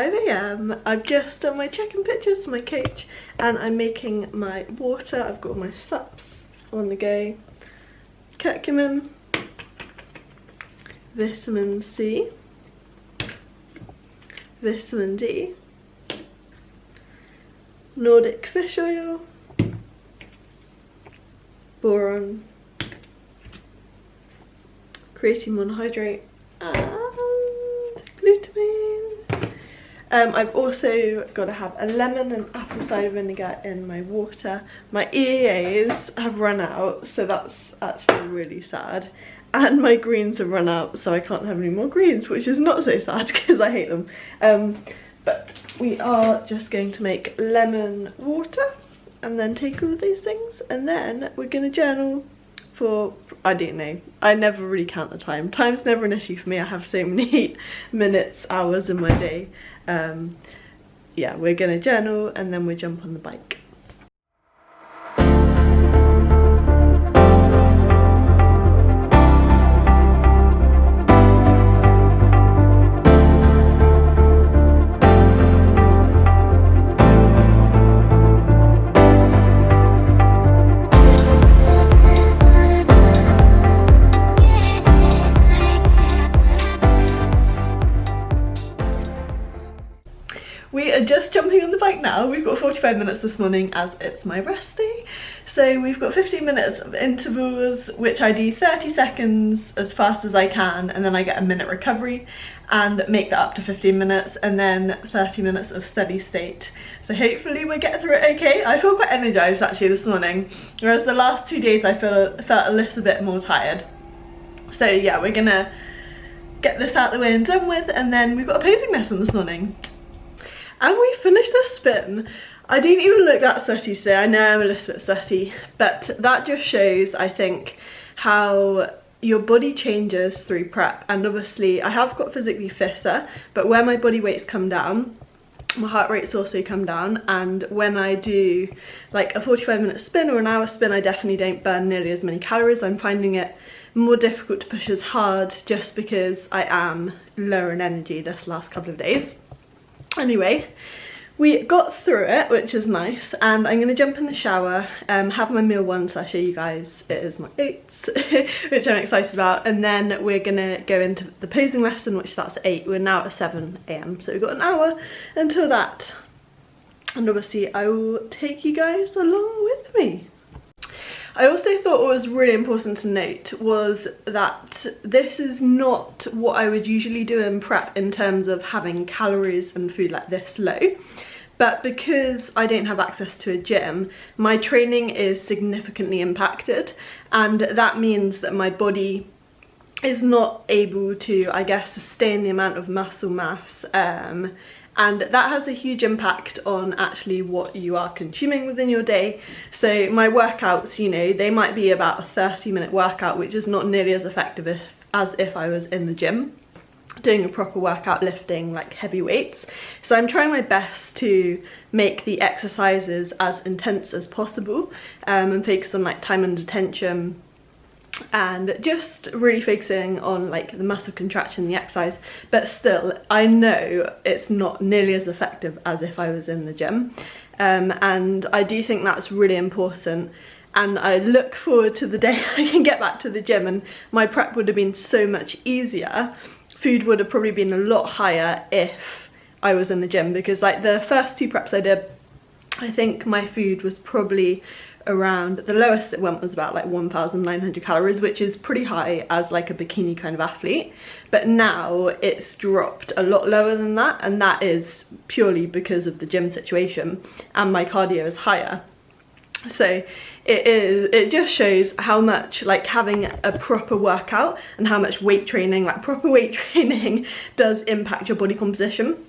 5 AM. I've just done my check-in pictures to my coach and I'm making my water. I've got all my sups on the go. Curcumin, vitamin C, vitamin D, Nordic fish oil, boron, creatine monohydrate, and glutamine. I've also got to have a lemon and apple cider vinegar in my water. My EAs have run out, so that's actually really sad. And my greens have run out, so I can't have any more greens, which is not so sad because I hate them. But we are just going to make lemon water and then take all of these things, and then we're going to journal for, I don't know, I never really count the time. Time's never an issue for me. I have so many minutes, hours in my day. Yeah, we're going to journal and then we jump on the bike. We are just jumping on the bike now. We've got 45 minutes this morning as it's my rest day. So we've got 15 minutes of intervals, which I do 30 seconds as fast as I can, and then I get a minute recovery and make that up to 15 minutes, and then 30 minutes of steady state. So hopefully we'll get through it okay. I feel quite energized actually this morning, whereas the last 2 days I felt a little bit more tired. So yeah, we're gonna get this out the way and done with, and then we've got a posing lesson this morning. And we finished the spin. I didn't even look that sweaty today. I know I'm a little bit sweaty, but that just shows, I think, how your body changes through prep. And obviously I have got physically fitter, but when my body weight's come down, my heart rate's also come down. And when I do like a 45-minute spin or an hour spin, I definitely don't burn nearly as many calories. I'm finding it more difficult to push as hard just because I am lower in energy this last couple of days. Anyway, we got through it, which is nice, and I'm going to jump in the shower, have my meal once I show you guys. It is my oats, which I'm excited about, and then we're going to go into the posing lesson, which starts at 8. We're now at 7 AM, so we've got an hour until that, and obviously I will take you guys along with me. I also thought what was really important to note was that this is not what I would usually do in prep in terms of having calories and food like this low. But because I don't have access to a gym, my training is significantly impacted, and that means that my body is not able to, I guess, sustain the amount of muscle mass, and that has a huge impact on actually what you are consuming within your day. So my workouts, you know, they might be about a 30-minute workout, which is not nearly as effective as if I was in the gym doing a proper workout, lifting like heavy weights. So I'm trying my best to make the exercises as intense as possible, and focus on like time under tension, and just really focusing on like the muscle contraction, the exercise. But still, I know it's not nearly as effective as if I was in the gym, and I do think that's really important. And I look forward to the day I can get back to the gym, and my prep would have been so much easier. Food would have probably been a lot higher if I was in the gym, because like the first 2 preps I did, I think my food was probably around, the lowest it went was about like 1,900 calories, which is pretty high as like a bikini kind of athlete. But now it's dropped a lot lower than that, and that is purely because of the gym situation, and my cardio is higher. So it just shows how much like having a proper workout and how much weight training, like proper weight training, does impact your body composition.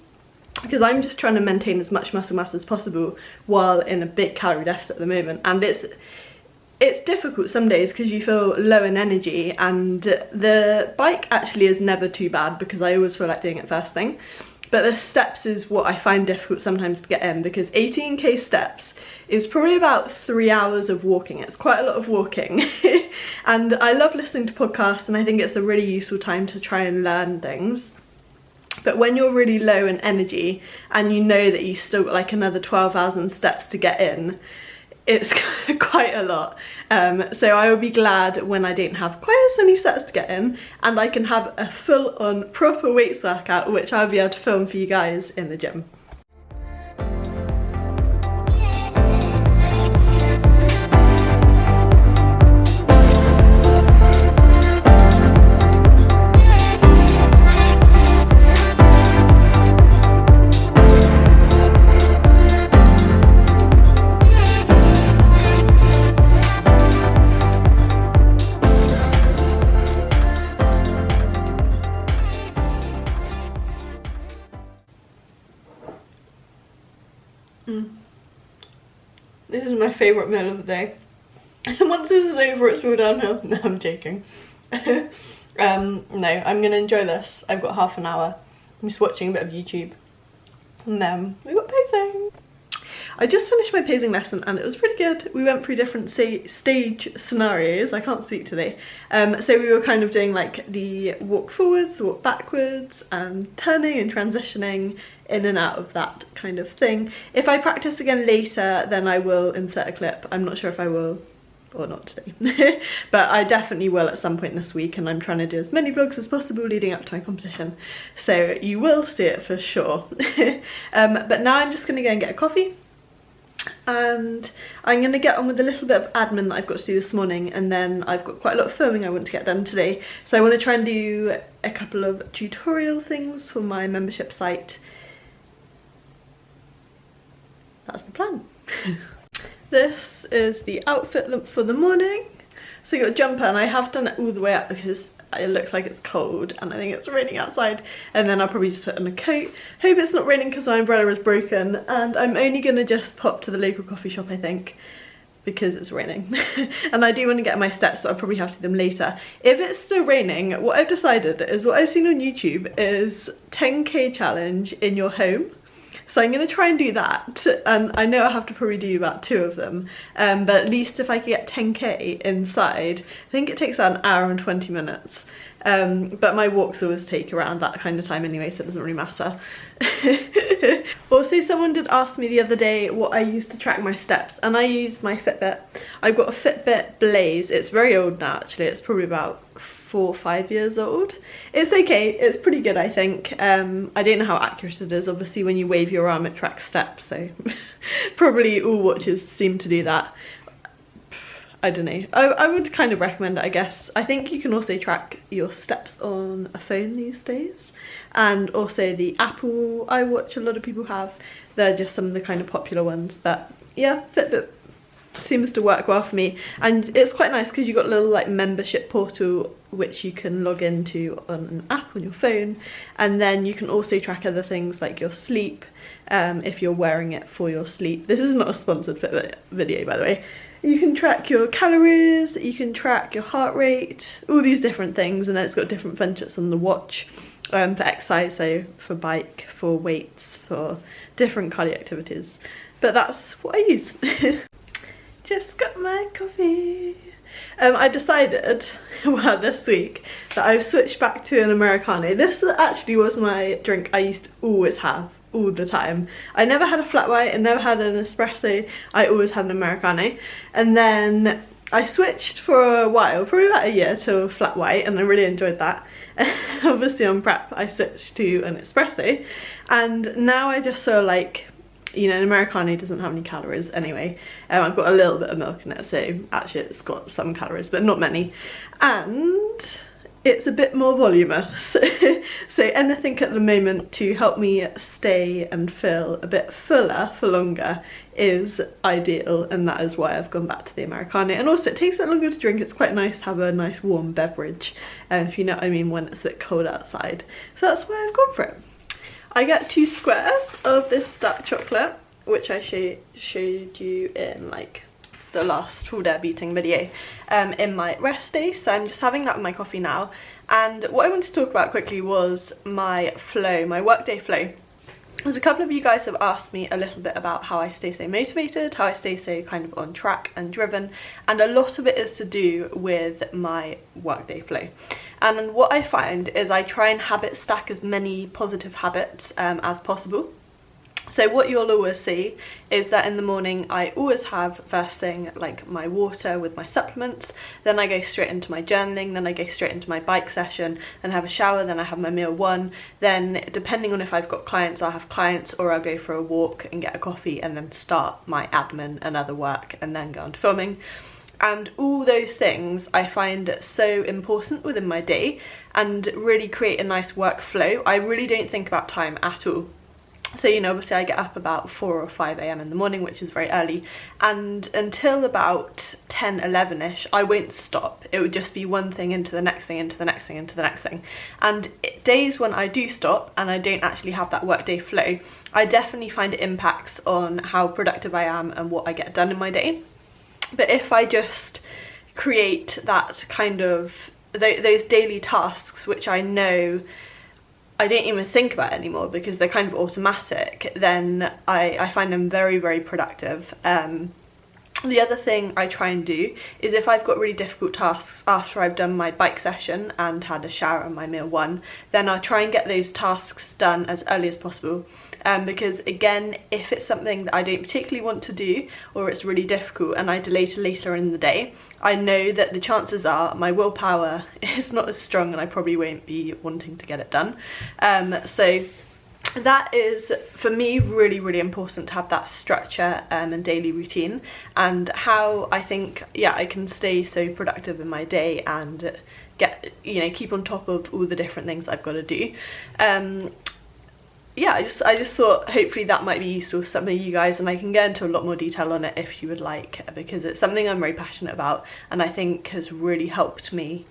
Because I'm just trying to maintain as much muscle mass as possible while in a big calorie deficit at the moment, and it's difficult some days because you feel low in energy. And the bike actually is never too bad because I always feel like doing it first thing, but the steps is what I find difficult sometimes to get in, because 18k steps is probably about 3 hours of walking. It's quite a lot of walking. And I love listening to podcasts, and I think it's a really useful time to try and learn things. But when you're really low in energy and you know that you've still got like another 12,000 steps to get in, it's quite a lot. So I will be glad when I don't have quite as many steps to get in and I can have a full-on proper weights workout, which I'll be able to film for you guys in the gym. This is my favourite meal of the day. Once this is over, it's all downhill. No, I'm joking. No, I'm gonna enjoy this. I've got half an hour. I'm just watching a bit of YouTube. And then we got posing. I just finished my posing lesson and it was pretty good. We went through different stage scenarios. I can't speak today. So we were kind of doing like the walk forwards, walk backwards, and turning and transitioning in and out of that kind of thing. If I practice again later, then I will insert a clip. I'm not sure if I will or not today. But I definitely will at some point this week, and I'm trying to do as many vlogs as possible leading up to my competition. So you will see it for sure. But now I'm just gonna go and get a coffee. And I'm going to get on with a little bit of admin that I've got to do this morning, and then I've got quite a lot of filming I want to get done today. So I want to try and do a couple of tutorial things for my membership site. That's the plan. This is the outfit for the morning. So you got a jumper, and I have done it all the way up because it looks like it's cold and I think it's raining outside, and then I'll probably just put on a coat. Hope it's not raining because my umbrella is broken, and I'm only gonna just pop to the local coffee shop, I think, because it's raining. And I do want to get my steps, so I'll probably have to do them later. If it's still raining, what I've decided is, what I've seen on YouTube is 10k challenge in your home. So I'm going to try and do that, and I know I have to probably do about 2 of them, but at least if I can get 10k inside, I think it takes about an hour and 20 minutes. But my walks always take around that kind of time anyway, so it doesn't really matter. Also, someone did ask me the other day what I use to track my steps, and I use my Fitbit. I've got a Fitbit Blaze. It's very old now actually, it's probably about 4 or 5 years old. It's okay, it's pretty good I think. I don't know how accurate it is. Obviously when you wave your arm it tracks steps, so probably all watches seem to do that. I don't know. I would kind of recommend it, I guess. I think you can also track your steps on a phone these days, and also the Apple iWatch a lot of people have. They're just some of the kind of popular ones, but yeah, Fitbit seems to work well for me, and it's quite nice because you've got a little like membership portal which you can log into on an app on your phone, and then you can also track other things like your sleep, if you're wearing it for your sleep. This is not a sponsored Fitbit video, by the way. You can track your calories, you can track your heart rate, all these different things, and then it's got different functions on the watch, for exercise, so for bike, for weights, for different cardio activities. But that's what I use. Just got my coffee. I decided, well, this week, that I've switched back to an Americano. This actually was my drink I used to always have, all the time. I never had a flat white, I never had an espresso, I always had an Americano. And then I switched for a while, probably about a year, to a flat white, and I really enjoyed that. And obviously on prep I switched to an espresso, and now I just feel like, you know, an Americano doesn't have any calories anyway. I've got a little bit of milk in it, so actually it's got some calories, but not many. And it's a bit more voluminous. So anything at the moment to help me stay and feel a bit fuller for longer is ideal, and that is why I've gone back to the Americano. And also it takes a bit longer to drink. It's quite nice to have a nice warm beverage, if you know what I mean, when it's a bit cold outside. So that's why I've gone for it. I get 2 squares of this dark chocolate, which I showed you in like the last full day beating video, in my rest day. So I'm just having that with my coffee now. And what I wanted to talk about quickly was my flow, my workday flow. There's a couple of you guys have asked me a little bit about how I stay so motivated, how I stay so kind of on track and driven, and a lot of it is to do with my workday flow. And what I find is I try and habit stack as many positive habits as possible. So what you'll always see is that in the morning I always have first thing like my water with my supplements, then I go straight into my journaling, then I go straight into my bike session, then have a shower, then I have my meal one, then depending on if I've got clients, I'll have clients, or I'll go for a walk and get a coffee and then start my admin and other work and then go on to filming. And all those things I find so important within my day and really create a nice workflow. I really don't think about time at all. So, you know, obviously I get up about 4 or 5 a.m. in the morning, which is very early, and until about 10, 11ish, I won't stop. It would just be one thing into the next thing, into the next thing, into the next thing. And days when I do stop and I don't actually have that workday flow, I definitely find it impacts on how productive I am and what I get done in my day. But if I just create that kind of, those daily tasks, which I know I don't even think about anymore because they're kind of automatic, then I find them very, very productive. The other thing I try and do is if I've got really difficult tasks after I've done my bike session and had a shower and my meal one, then I'll try and get those tasks done as early as possible. Because again, if it's something that I don't particularly want to do or it's really difficult and I delay to later in the day, I know that the chances are my willpower is not as strong and I probably won't be wanting to get it done. So that is, for me, really, really important to have that structure and daily routine, and how I think, yeah, I can stay so productive in my day and get, you know, keep on top of all the different things I've got to do. Yeah, I just thought hopefully that might be useful for some of you guys, and I can get into a lot more detail on it if you would like, because it's something I'm very passionate about and I think has really helped me,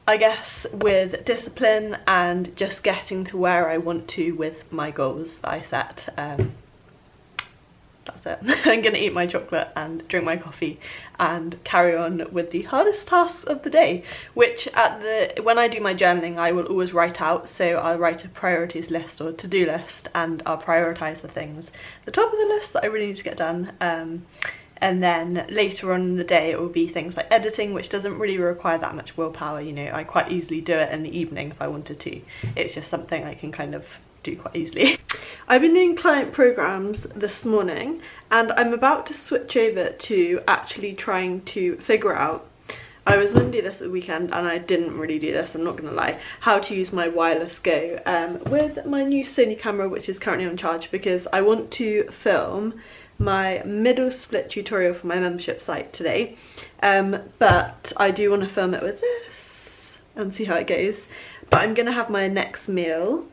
I guess, with discipline and just getting to where I want to with my goals that I set. That's it. I'm gonna eat my chocolate and drink my coffee and carry on with the hardest tasks of the day, which when I do my journaling I will always write out. So I'll write a priorities list or to-do list and I'll prioritise the things at the top of the list that I really need to get done. And then later on in the day it will be things like editing, which doesn't really require that much willpower. You know, I quite easily do it in the evening if I wanted to. It's just something I can kind of do quite easily. I've been doing client programs this morning and I'm about to switch over to actually trying to figure out, I was going to do this at the weekend and I didn't really do this, I'm not going to lie, how to use my wireless Go with my new Sony camera, which is currently on charge, because I want to film my middle split tutorial for my membership site today, but I do want to film it with this and see how it goes. But I'm going to have my next meal,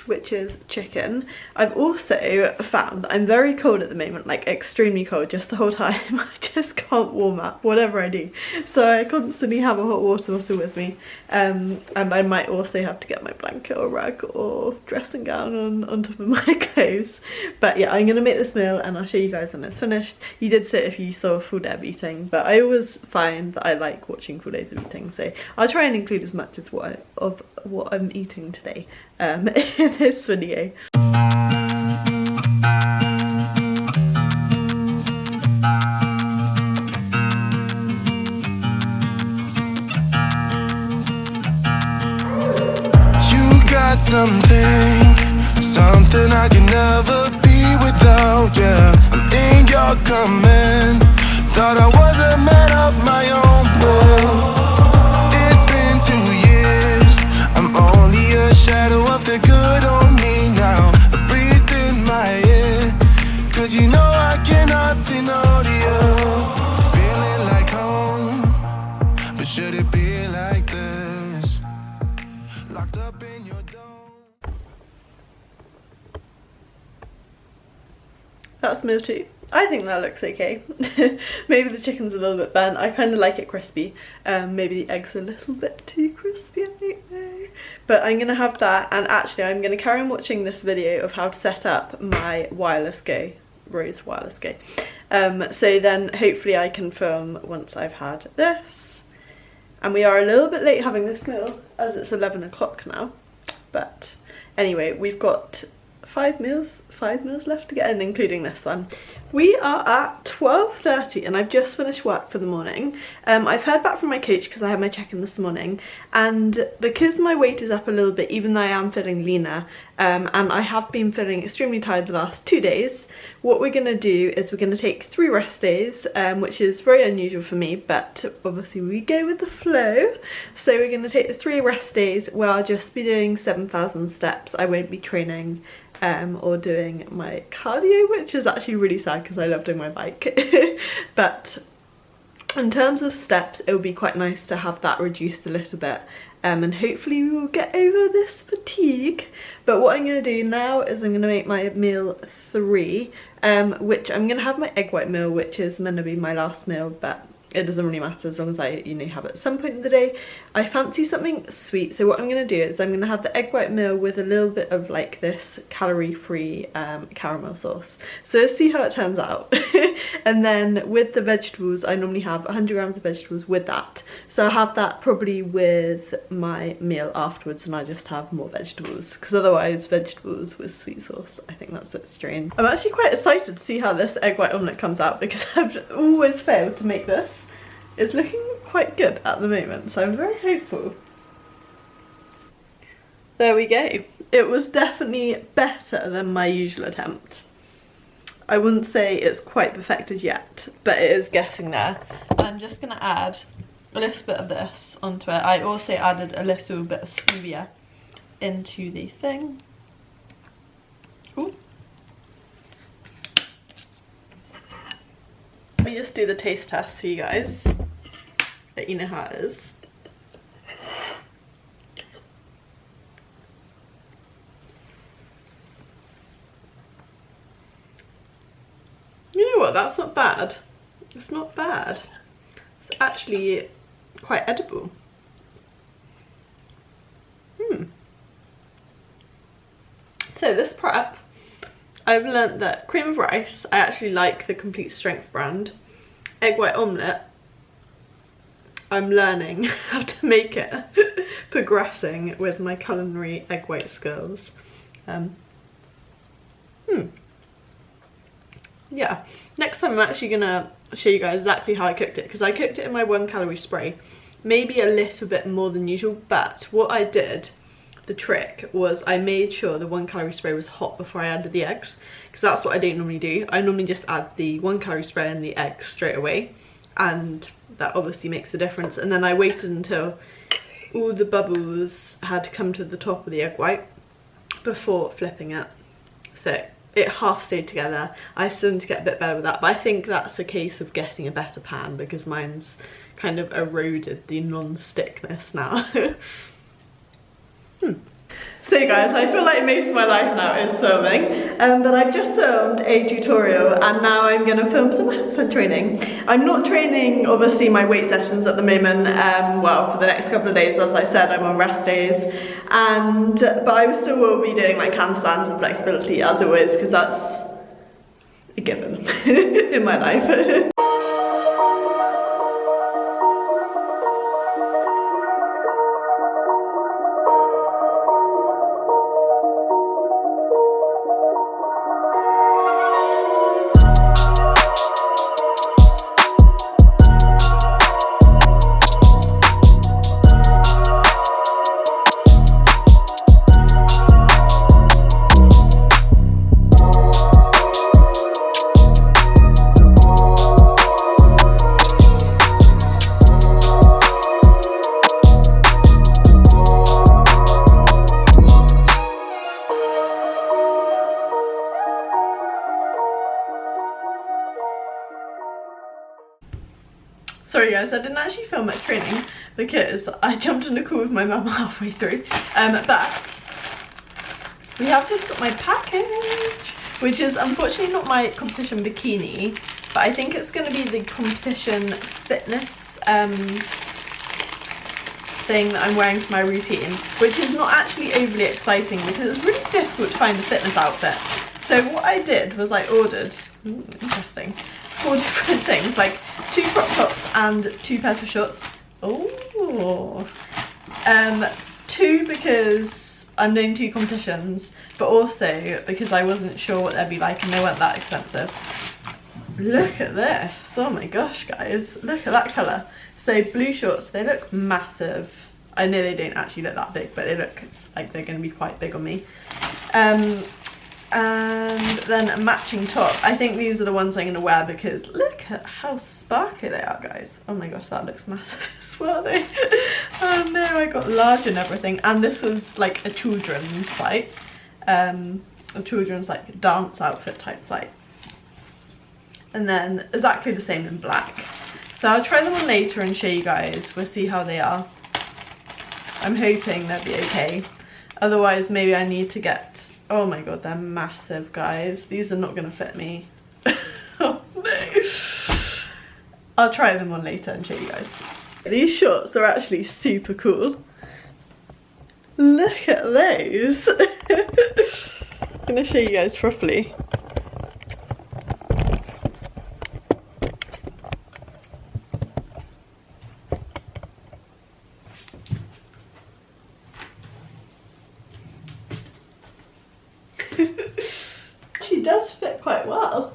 which is chicken. I've also found that I'm very cold at the moment, like extremely cold just the whole time. I just can't warm up whatever I do, so I constantly have a hot water bottle with me, and I might also have to get my blanket or rug or dressing gown on top of my clothes. But yeah, I'm gonna make this meal and I'll show you guys when it's finished. You did say if you saw a full day of eating, but I always find that I like watching full days of eating, so I'll try and include as much as what I'm eating today in this video. Something I can never be without, yeah. I'm in your command. Thought I was a man of my own, but it's been 2 years. I'm only a shadow of the good on me now. A breeze in my ear, cause you know I cannot see no you. Feeling like home, but should it be like this? Locked up in your dome. That's meal 2. I think that looks okay. Maybe the chicken's a little bit burnt. I kind of like it crispy. Maybe the egg's a little bit too crispy, I don't know. But I'm going to have that, and actually I'm going to carry on watching this video of how to set up my wireless Go, Rose wireless Go. So then hopefully I can film once I've had this. And we are a little bit late having this meal as it's 11 o'clock now. But anyway, we've got 5 meals left to get in, including this one. We are at 12:30 and I've just finished work for the morning. I've heard back from my coach because I had my check-in this morning, and because my weight is up a little bit, even though I am feeling leaner, and I have been feeling extremely tired the last 2 days, what we're going to do is we're going to take 3 rest days, which is very unusual for me, but obviously we go with the flow. So we're going to take the 3 rest days where I'll just be doing 7,000 steps. I won't be training or doing my cardio, which is actually really sad because I love doing my bike. But in terms of steps, it would be quite nice to have that reduced a little bit, and hopefully we will get over this fatigue. But what I'm going to do now is I'm going to make my meal 3, which I'm going to have my egg white meal, which is meant to be my last meal, but it doesn't really matter as long as I, have it at some point in the day. I fancy something sweet, so what I'm going to do is I'm going to have the egg white meal with a little bit of like this calorie-free caramel sauce. So let's see how it turns out. And then with the vegetables, I normally have 100 grams of vegetables with that. So I'll have that probably with my meal afterwards, and I just have more vegetables, because otherwise vegetables with sweet sauce, I think that's a bit strange. I'm actually quite excited to see how this egg white omelette comes out, because I've always failed to make this. It's looking quite good at the moment, so I'm very hopeful. There we go. It was definitely better than my usual attempt. I wouldn't say it's quite perfected yet, but it is getting there. I'm just going to add a little bit of this onto it. I also added a little bit of stevia into the thing. Ooh. Let me just do the taste test for you guys, let you know how it is. You know what, that's not bad. It's not bad. It's actually quite edible. So this prep, I've learnt that cream of rice, I actually like the Complete Strength brand. Egg white omelette, I'm learning how to make it, progressing with my culinary egg white skills. Yeah, next time I'm actually gonna show you guys exactly how I cooked it, because I cooked it in my 1 calorie spray, maybe a little bit more than usual, but what I did, the trick was I made sure the 1 calorie spray was hot before I added the eggs, because that's what I don't normally do. I normally just add the 1 calorie spray and the eggs straight away, and that obviously makes a difference. And then I waited until all the bubbles had come to the top of the egg white before flipping it, so it half stayed together. I still need to get a bit better with that, but I think that's a case of getting a better pan, because mine's kind of eroded the non-stickness now. So guys, I feel like most of my life now is filming, but I've just filmed a tutorial and now I'm going to film some handstand training. I'm not training obviously my weight sessions at the moment, well, for the next couple of days, as I said, I'm on rest days, but I still will be doing like handstands and flexibility as always, because that's a given in my life. Sorry guys, I didn't actually film much training because I jumped in a call with my mum halfway through, but we have just got my package, which is unfortunately not my competition bikini, but I think it's going to be the competition fitness thing that I'm wearing for my routine, which is not actually overly exciting because it's really difficult to find a fitness outfit. So what I did was I ordered, interesting, 4 different things, like 2 crop tops and 2 pairs of shorts. Oh, 2 because I'm doing 2 competitions, but also because I wasn't sure what they'd be like and they weren't that expensive. Look at this. Oh my gosh, guys, look at that colour. So blue shorts, they look massive. I know they don't actually look that big, but they look like they're going to be quite big on me. And then a matching top. I think these are the ones I'm going to wear because look at how sparkly they are, guys. Oh my gosh, that looks massive as well though. Oh no, I got large and everything. And this was like a children's site. A children's like dance outfit type site. And then exactly the same in black. So I'll try them on later and show you guys. We'll see how they are. I'm hoping they'll be okay. Otherwise maybe I need to get, oh my god, they're massive, guys. These are not going to fit me. Oh no. I'll try them on later and show you guys. These shorts, they're actually super cool. Look at those. I'm going to show you guys properly. She does fit quite well.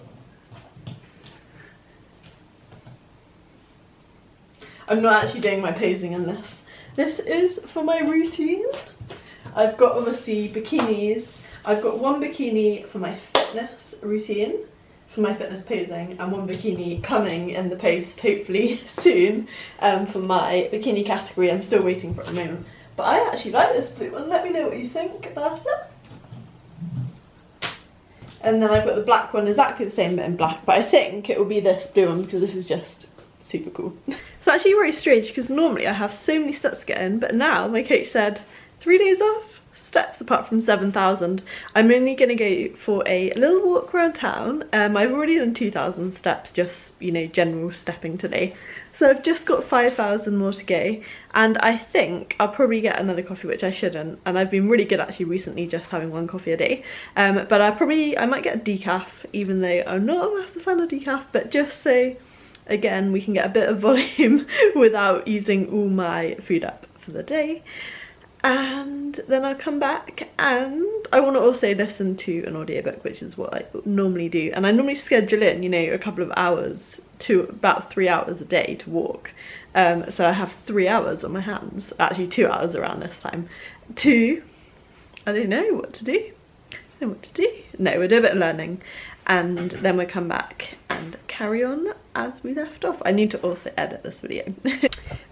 I'm not actually doing my posing in this. This is for my routine. I've got obviously bikinis. I've got one bikini for my fitness routine, for my fitness posing, and one bikini coming in the post hopefully soon for my bikini category. I'm still waiting for it at the moment. But I actually like this blue one. Let me know what you think about it. And then I've got the black one, exactly the same but in black, but I think it will be this blue one because this is just super cool. It's actually very strange because normally I have so many steps to get in, but now my coach said 3 days off, steps apart from 7,000. I'm only going to go for a little walk around town. I've already done 2,000 steps, just, you know, general stepping today. So I've just got 5,000 more to go, and I think I'll probably get another coffee, which I shouldn't, and I've been really good actually recently just having 1 coffee a day, but I might get a decaf, even though I'm not a massive fan of decaf, but just so again we can get a bit of volume without using all my food up for the day. And then I'll come back and I want to also listen to an audiobook, which is what I normally do, and I normally schedule in, you know, a couple of hours to about 3 hours a day to walk. So I have 3 hours on my hands, actually 2 hours around this time, to, I don't know what to do. No, we'll do a bit of learning and then we'll come back and carry on as we left off. I need to also edit this video.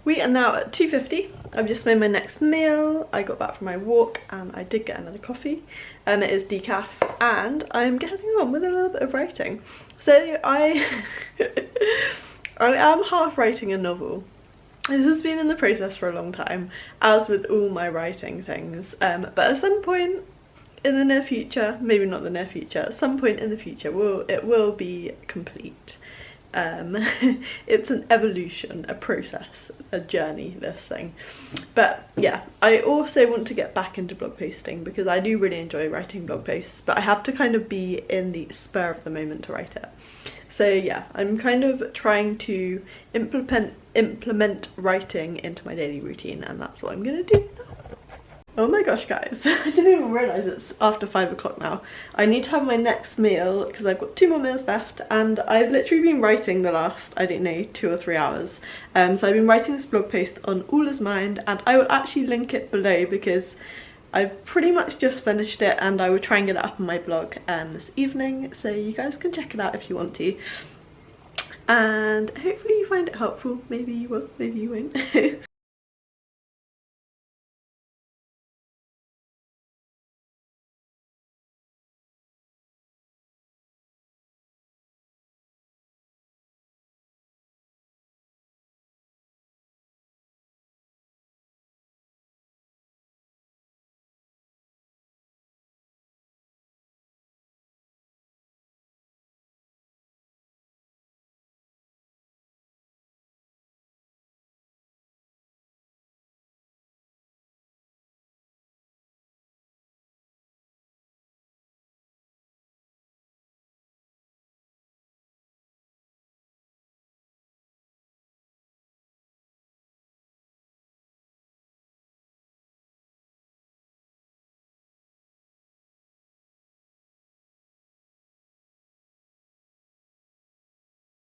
We are now at 2:50. I've just made my next meal. I got back from my walk and I did get another coffee. It is decaf and I'm getting on with a little bit of writing. So I am half writing a novel. This has been in the process for a long time, as with all my writing things, but at some point in the near future, maybe not the near future, at some point in the future it will be complete. It's an evolution, a process, a journey, this thing. But yeah, I also want to get back into blog posting because I do really enjoy writing blog posts, but I have to kind of be in the spur of the moment to write it. So yeah, I'm kind of trying to implement writing into my daily routine, and that's what I'm gonna do now. Oh my gosh, guys, I didn't even realise it's after 5 o'clock now. I need to have my next meal because I've got 2 more meals left, and I've literally been writing the last, I don't know, 2 or 3 hours. So I've been writing this blog post on All Is Mind, and I will actually link it below because I've pretty much just finished it, and I will try and get it up on my blog this evening, so you guys can check it out if you want to. And hopefully you find it helpful. Maybe you will, maybe you won't.